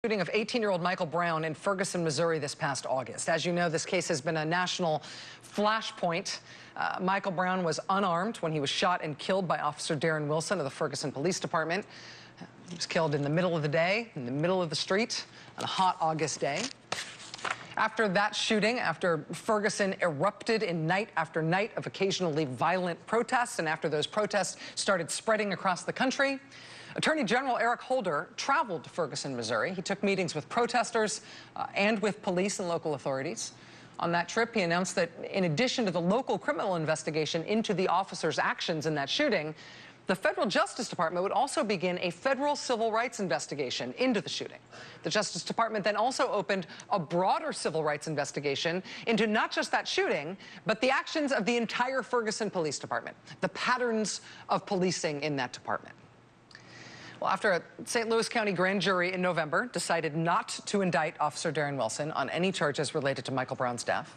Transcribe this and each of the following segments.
Shooting of 18-year-old Michael Brown in Ferguson, Missouri this past August. As you know, this case has been a national flashpoint. Michael Brown was unarmed when he was shot and killed by Officer Darren Wilson of the Ferguson Police Department. He was killed in the middle of the day, in the middle of the street, on a hot August day. After that shooting, after Ferguson erupted in night after night of occasionally violent protests, and after those protests started spreading across the country, Attorney General Eric Holder traveled to Ferguson, Missouri. He took meetings with protesters and with police and local authorities. On that trip, he announced that in addition to the local criminal investigation into the officers' actions in that shooting, the federal Justice Department would also begin a federal civil rights investigation into the shooting. The Justice Department then also opened a broader civil rights investigation into not just that shooting, but the actions of the entire Ferguson Police Department, the patterns of policing in that department. Well, after a St. Louis County grand jury in November decided not to indict Officer Darren Wilson on any charges related to Michael Brown's death,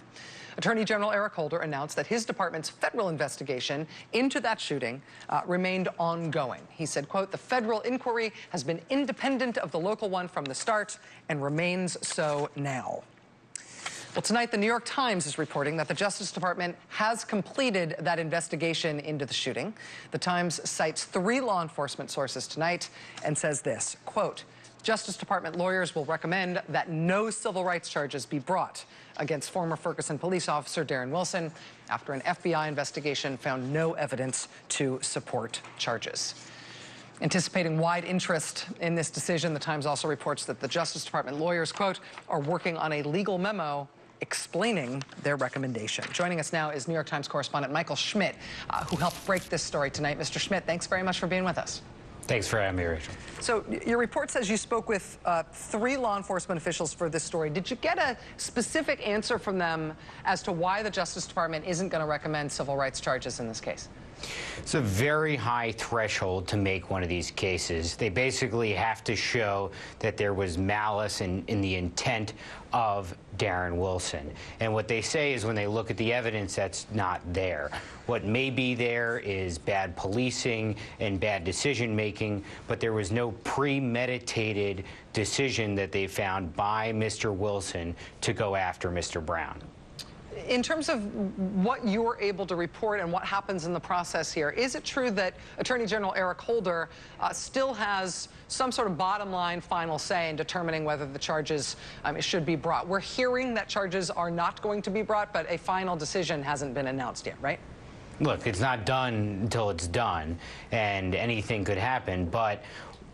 Attorney General Eric Holder announced that his department's federal investigation into that shooting remained ongoing. He said, quote, "The federal inquiry has been independent of the local one from the start and remains so now." Well, tonight, the New York Times is reporting that the Justice Department has completed that investigation into the shooting. The Times cites 3 law enforcement sources tonight and says this, quote, "Justice Department lawyers will recommend that no civil rights charges be brought against former Ferguson police officer Darren Wilson after an FBI investigation found no evidence to support charges." Anticipating wide interest in this decision, the Times also reports that the Justice Department lawyers, quote, "are working on a legal memo explaining their recommendation." Joining us now is New York Times correspondent Michael Schmidt, who helped break this story tonight. Mr. Schmidt, thanks very much for being with us. Thanks for having me, Rachel. So your report says you spoke with 3 law enforcement officials for this story. Did you get a specific answer from them as to why the Justice Department isn't going to recommend civil rights charges in this case? It's a very high threshold to make one of these cases. They basically have to show that there was malice in the intent of Darren Wilson. And what they say is when they look at the evidence, that's not there. What may be there is bad policing and bad decision making, but there was no premeditated decision that they found by Mr. Wilson to go after Mr. Brown. In terms of what you're able to report and what happens in the process here, is it true that Attorney General Eric Holder still has some sort of bottom line final say in determining whether the charges should be brought? We're hearing that charges are not going to be brought, but a final decision hasn't been announced yet, right? Look, it's not done until it's done, and anything could happen, but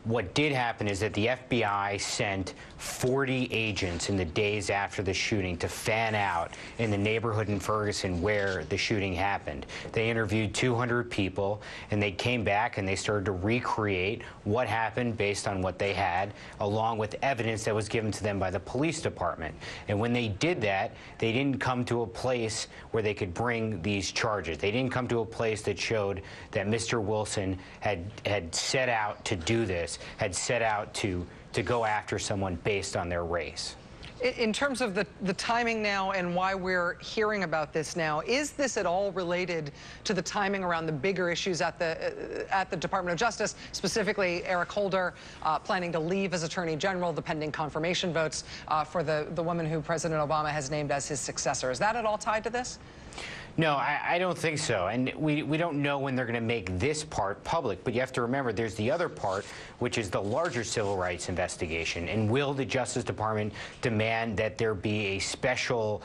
what did happen is that the FBI sent 40 agents in the days after the shooting to fan out in the neighborhood in Ferguson where the shooting happened. They interviewed 200 people, and they came back and they started to recreate what happened based on what they had, along with evidence that was given to them by the police department. And when they did that, they didn't come to a place where they could bring these charges. They didn't come to a place that showed that Mr. Wilson had set out to do this, had set out to go after someone based on their race. In terms of the timing now and why we're hearing about this now, is this at all related to the timing around the bigger issues at the Department of Justice, specifically Eric Holder planning to leave as Attorney General, the pending confirmation votes for the woman who President Obama has named as his successor? Is that at all tied to this? No, I don't think so. And we don't know when they're going to make this part public. But you have to remember there's the other part, which is the larger civil rights investigation. And will the Justice Department demand that there be a special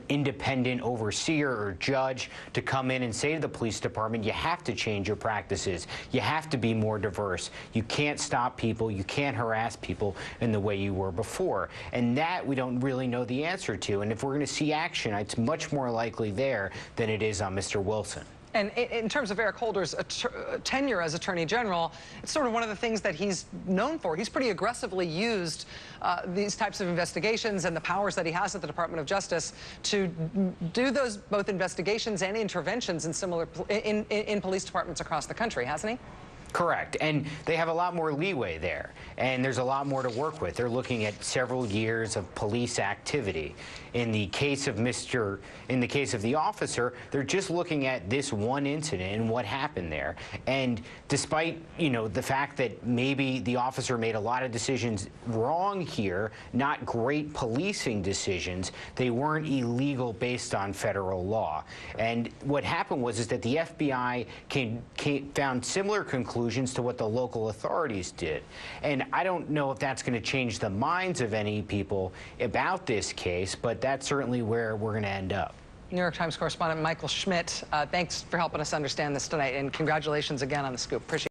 independent overseer or judge to come in and say to the police department, you have to change your practices. You have to be more diverse. You can't stop people. You can't harass people in the way you were before. And that we don't really know the answer to. And if we're going to see action, it's much more likely there than it is on Mr. Wilson. And in terms of Eric Holder's tenure as Attorney General, it's sort of one of the things that he's known for. He's pretty aggressively used these types of investigations and the powers that he has at the Department of Justice to do those both investigations and interventions in similar in police departments across the country, hasn't he? Correct. And they have a lot more leeway there. And there's a lot more to work with. They're looking at several years of police activity. In the case of the officer, they're just looking at this one incident and what happened there. And despite, the fact that maybe the officer made a lot of decisions wrong here, not great policing decisions, they weren't illegal based on federal law. And what happened was that the FBI found similar conclusions to what the local authorities did. And I don't know if that's going to change the minds of any people about this case, but that's certainly where we're going to end up. New York Times correspondent Michael Schmidt, thanks for helping us understand this tonight, and congratulations again on the scoop. Appreciate it.